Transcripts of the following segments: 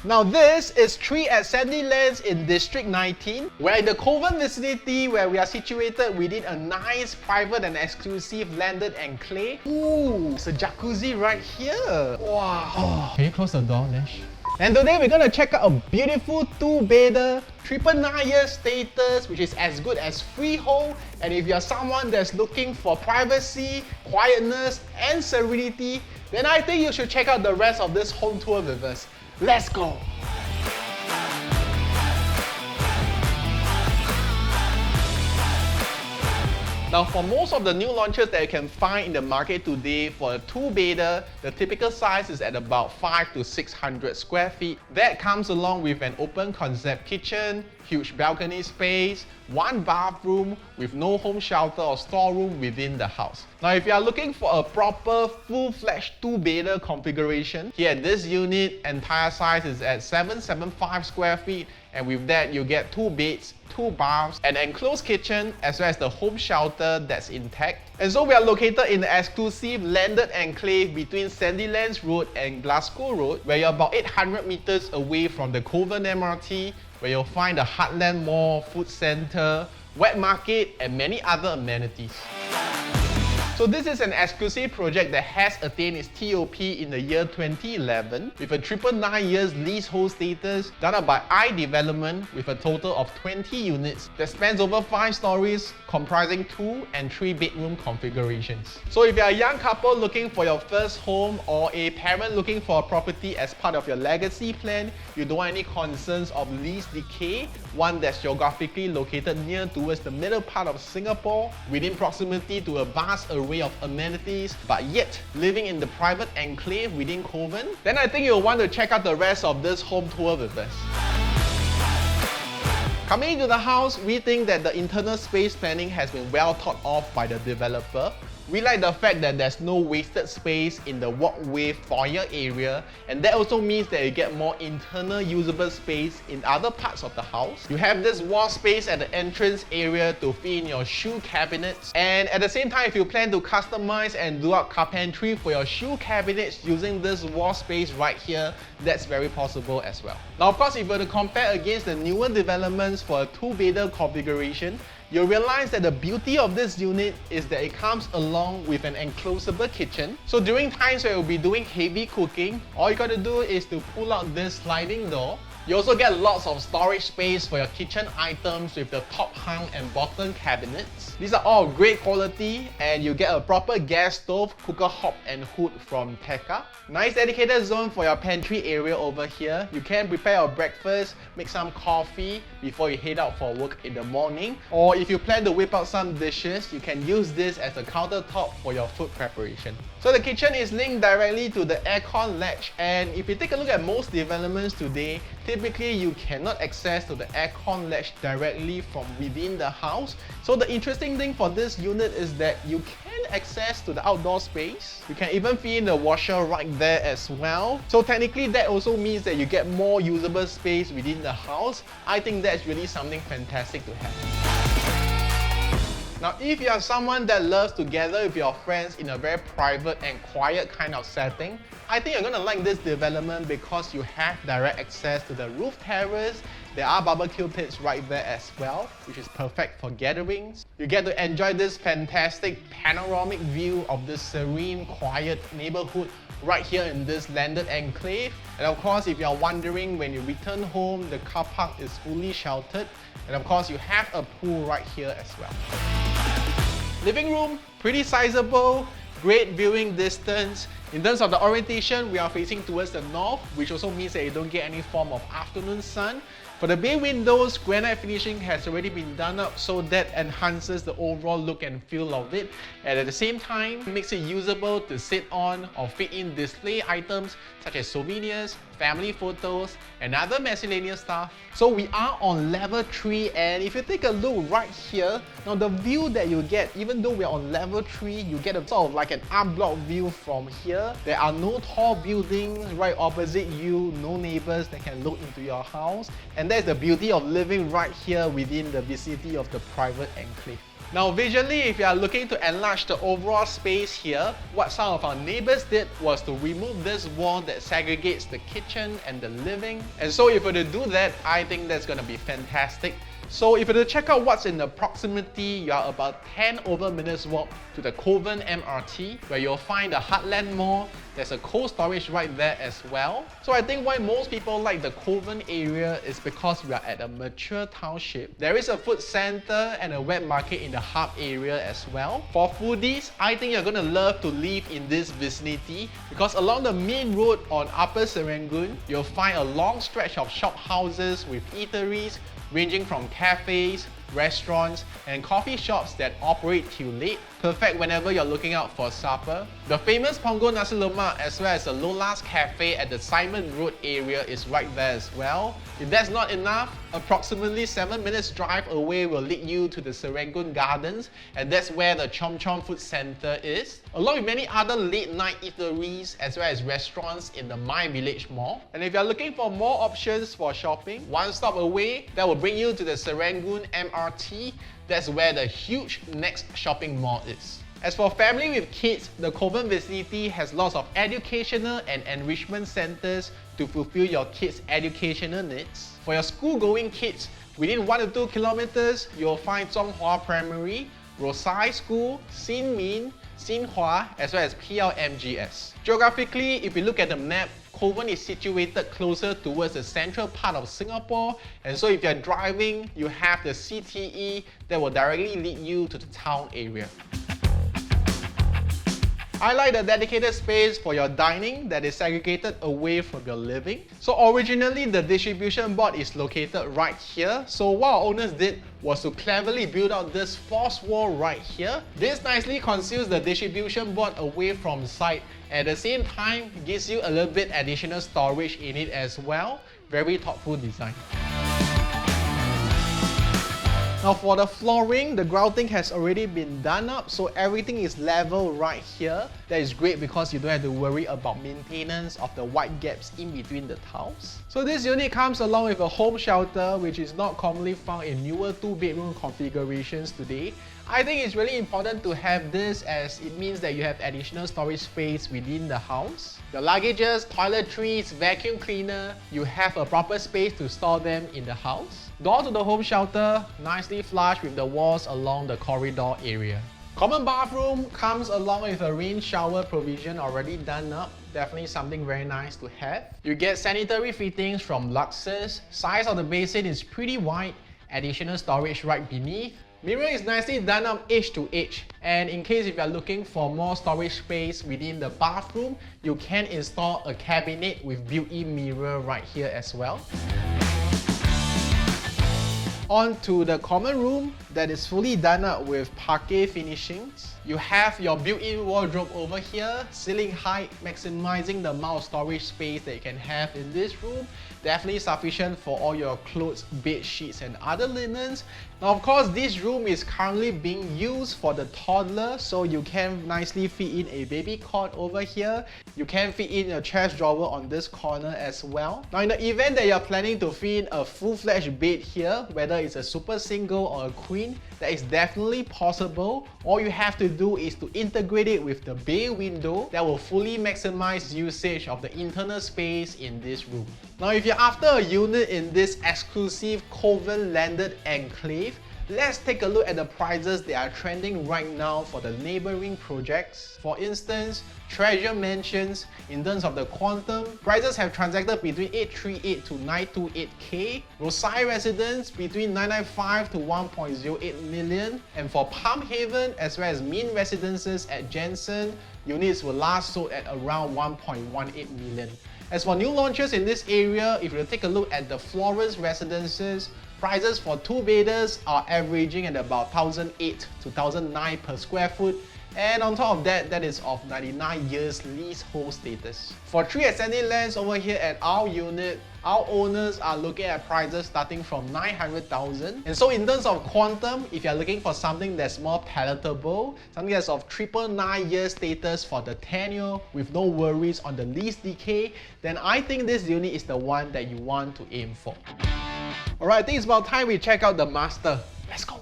Now this is 3 at Sandilands in District 19. We're in the Kovan vicinity where we are situated within a nice private and exclusive landed enclave. Ooh, it's a jacuzzi right here. Wow. Can you close the door, Nash? And today we're gonna check out a beautiful 2-bedder, 999 year status, which is as good as freehold. And if you're someone that's looking for privacy, quietness, and serenity, then I think you should check out the rest of this home tour with us. Let's go! Now, for most of the new launches that you can find in the market today, for a 2-bedder, the typical size is at about 500 to 600 square feet. That comes along with an open concept kitchen, huge balcony space, 1 bathroom with no home shelter or storeroom within the house. Now, if you are looking for a proper full-fledged 2-bedder configuration, here at this unit, entire size is at 775 square feet, and with that you get 2 beds, 2 baths, an enclosed kitchen, as well as the home shelter that's intact. And so we are located in the exclusive landed enclave between Sandilands Road and Glasgow Road, where you're about 800 meters away from the Kovan MRT, where you'll find the Heartland Mall, food center, wet market, and many other amenities. So this is an exclusive project that has attained its TOP in the year 2011 with a 999 years leasehold status, done up by iDevelopment with a total of 20 units that spans over 5 stories, comprising 2 and 3 bedroom configurations. So if you're a young couple looking for your first home, or a parent looking for a property as part of your legacy plan, you don't want any concerns of lease decay, one that's geographically located near towards the middle part of Singapore, within proximity to a vast array of amenities, but yet living in the private enclave within Kovan, then I think you'll want to check out the rest of this home tour with us. Coming into the house, we think that the internal space planning has been well thought of by the developer. We like the fact that there's no wasted space in the walkway foyer area, and that also means that you get more internal usable space in other parts of the house. You have this wall space at the entrance area to fit in your shoe cabinets, and at the same time, if you plan to customize and do up carpentry for your shoe cabinets using this wall space right here, that's very possible as well. Now, of course, if you were to compare against the newer developments for a 2-bedder configuration, you'll realize that the beauty of this unit is that it comes along with an enclosable kitchen. So during times where you'll be doing heavy cooking, all you gotta do is to pull out this sliding door. You also get lots of storage space for your kitchen items with the top hung and bottom cabinets. These are all great quality, and you get a proper gas stove, cooker hob and hood from Tekka. Nice dedicated zone for your pantry area over here. You can prepare your breakfast, make some coffee before you head out for work in the morning. Or if you plan to whip out some dishes, you can use this as a countertop for your food preparation. So the kitchen is linked directly to the aircon latch, and if you take a look at most developments today, typically you cannot access to the aircon latch directly from within the house. So the interesting thing for this unit is that you can access to the outdoor space. You can even fit in the washer right there as well. So technically that also means that you get more usable space within the house. I think that's really something fantastic to have. Now, if you are someone that loves to gather with your friends in a very private and quiet kind of setting, I think you're going to like this development because you have direct access to the roof terrace. There are barbecue pits right there as well, which is perfect for gatherings. You get to enjoy this fantastic panoramic view of this serene, quiet neighborhood right here in this landed enclave. And of course, if you're wondering, when you return home, the car park is fully sheltered. And of course, you have a pool right here as well. Living room, pretty sizable, great viewing distance. In terms of the orientation, we are facing towards the north, which also means that you don't get any form of afternoon sun. For the bay windows, granite finishing has already been done up, so that enhances the overall look and feel of it. And at the same time, it makes it usable to sit on or fit in display items such as souvenirs, family photos, and other miscellaneous stuff. So we are on level 3, and if you take a look right here, now the view that you get, even though we're on level 3, you get a sort of like an unblocked view from here. There are no tall buildings right opposite you, no neighbors that can look into your house, and that's the beauty of living right here within the vicinity of the private enclave. Now visually, if you are looking to enlarge the overall space here, what some of our neighbors did was to remove this wall that segregates the kitchen and the living. And so if we were to do that, I think that's going to be fantastic. So if you were to check out what's in the proximity, you are about 10 minutes walk to the Kovan MRT, where you'll find the Heartland Mall. There's a cold storage right there as well. So I think why most people like the Kovan area is because we are at a mature township. There is a food center and a wet market in the hub area as well. For foodies, I think you're gonna love to live in this vicinity because along the main road on Upper Serangoon, you'll find a long stretch of shop houses with eateries ranging from cafes, restaurants, and coffee shops that operate till late, perfect whenever you're looking out for supper. The famous Punggol Nasi Lemak as well as the Lola's Cafe at the Simon Road area is right there as well. If that's not enough, approximately 7 minutes drive away will lead you to the Serangoon Gardens, and that's where the Chom Chom Food Center is, along with many other late night eateries as well as restaurants in the My Village Mall. And if you're looking for more options for shopping, one stop away, that will bring you to the Serangoon MRT. That's where the huge next shopping mall is. As for family with kids, the Kovan vicinity has lots of educational and enrichment centers to fulfill your kids' educational needs. For your school-going kids, within 1 to 2 kilometers, you'll find Zhonghua Primary, Rosai School, Sin Min, Xinhua, as well as PLMGS. Geographically, if you look at the map, Kovan is situated closer towards the central part of Singapore, and so if you're driving, you have the CTE that will directly lead you to the town area. I like the dedicated space for your dining that is segregated away from your living. So originally the distribution board is located right here. So what our owners did was to cleverly build out this force wall right here. This nicely conceals the distribution board away from sight. At the same time, gives you a little bit additional storage in it as well. Very thoughtful design. Now for the flooring, the grouting has already been done up, so everything is level right here. That is great because you don't have to worry about maintenance of the white gaps in between the tiles. So this unit comes along with a home shelter, which is not commonly found in newer 2-bedroom configurations today. I think it's really important to have this as it means that you have additional storage space within the house. Your luggages, toiletries, vacuum cleaner, you have a proper space to store them in the house. Door to the home shelter, nicely flush with the walls along the corridor area. Common bathroom comes along with a rain shower provision already done up. Definitely something very nice to have. You get sanitary fittings from Luxus. Size of the basin is pretty wide. Additional storage right beneath. Mirror is nicely done up edge to edge, and in case if you are looking for more storage space within the bathroom, you can install a cabinet with built-in mirror right here as well. On to the common room that is fully done up with parquet finishings. You have your built-in wardrobe over here, ceiling height, maximizing the amount of storage space that you can have in this room. Definitely sufficient for all your clothes, bed sheets, and other linens. Now, of course, this room is currently being used for the toddler, so you can nicely fit in a baby cot over here. You can fit in a chest drawer on this corner as well. Now, in the event that you're planning to fit in a full-fledged bed here, whether it's a super single or a queen, that is definitely possible. All you have to do is to integrate it with the bay window that will fully maximize usage of the internal space in this room. Now, if you're after a unit in this exclusive Kovan landed enclave, let's take a look at the prices that are trending right now for the neighboring projects. For instance, Treasure Mansions, in terms of the quantum, prices have transacted between 838 to 928k. Rosai Residence between 995 to 1.08 million. And for Palm Haven as well as Min Residences at Jensen, units were last sold at around 1.18 million. As for new launches in this area, if you take a look at the Florence Residences, prices for 2-bedders are averaging at about 1,008 to 1,009 per square foot. And on top of that, that is of 99 years leasehold status. For 3 at Sandilands over here at our unit, our owners are looking at prices starting from 900,000. And so in terms of quantum, if you're looking for something that's more palatable, something that's of 999 years status for the tenure with no worries on the lease decay, then I think this unit is the one that you want to aim for. Alright, I think it's about time we check out the master. Let's go!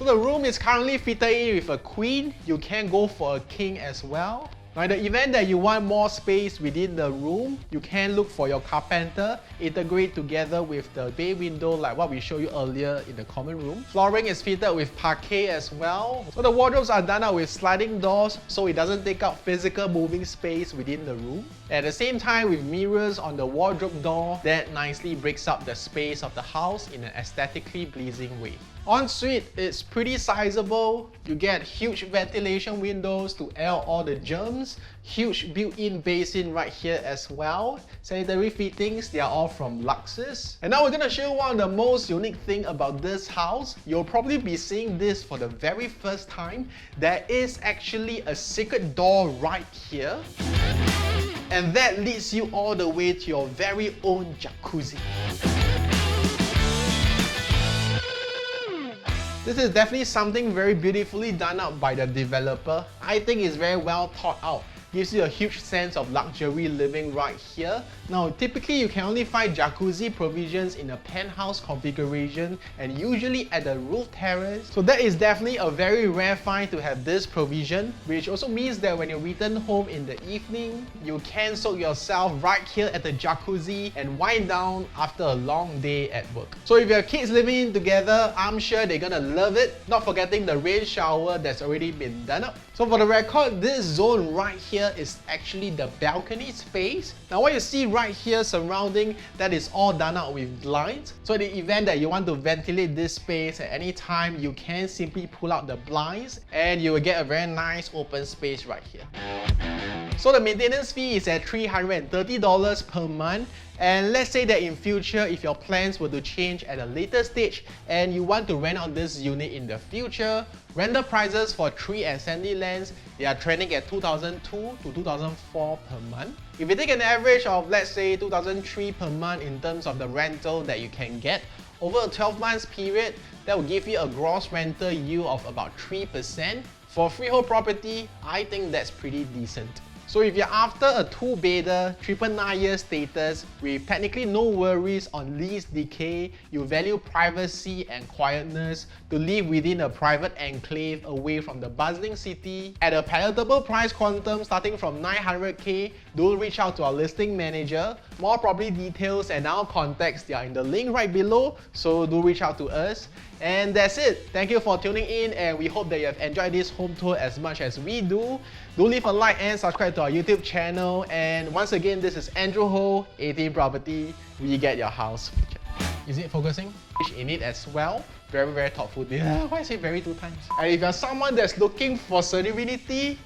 So the room is currently fitted in with a queen. You can go for a king as well. Now in the event that you want more space within the room, you can look for your carpenter, integrate together with the bay window like what we showed you earlier in the common room. Flooring is fitted with parquet as well. So the wardrobes are done out with sliding doors so it doesn't take up physical moving space within the room. At the same time with mirrors on the wardrobe door that nicely breaks up the space of the house in an aesthetically pleasing way. Ensuite, it's pretty sizable. You get huge ventilation windows to air all the germs, huge built-in basin right here as well. Sanitary fittings, they are all from Luxus. And now we're gonna show you one of the most unique thing about this house. You'll probably be seeing this for the very first time. There is actually a secret door right here. And that leads you all the way to your very own jacuzzi. This is definitely something very beautifully done up by the developer. I think it's very well thought out. Gives you a huge sense of luxury living right here. Now, typically you can only find jacuzzi provisions in a penthouse configuration and usually at the roof terrace. So that is definitely a very rare find to have this provision, which also means that when you return home in the evening, you can soak yourself right here at the jacuzzi and wind down after a long day at work. So if your kids living in together, I'm sure they're gonna love it. Not forgetting the rain shower that's already been done up. So for the record, this zone right here is actually the balcony space. Now what you see right here surrounding, that is all done out with blinds. So in the event that you want to ventilate this space at any time, you can simply pull out the blinds and you will get a very nice open space right here. So the maintenance fee is at $330 per month. And let's say that in future, if your plans were to change at a later stage and you want to rent out this unit in the future, rental prices for Tree and Sandilands, they are trending at $2,200 to $2,400 per month. If you take an average of let's say $2,300 per month in terms of the rental that you can get, over a 12 months period, that will give you a gross rental yield of about 3%. For freehold property, I think that's pretty decent. So if you're after a two-bedder, 999 status with technically no worries on lease decay, you value privacy and quietness to live within a private enclave away from the bustling city, at a palatable price quantum starting from $900K, do reach out to our listing manager. More property details and our contacts, they are in the link right below, so do reach out to us. And that's it. Thank you for tuning in and we hope that you have enjoyed this home tour as much as we do. Do leave a like and subscribe to our YouTube channel. And once again, this is Andrew Ho, 18 Property. We get your house featured. Is it focusing? In it as well. Very, very thoughtful. Yeah, why I say very two times? And if you're someone that's looking for serenity,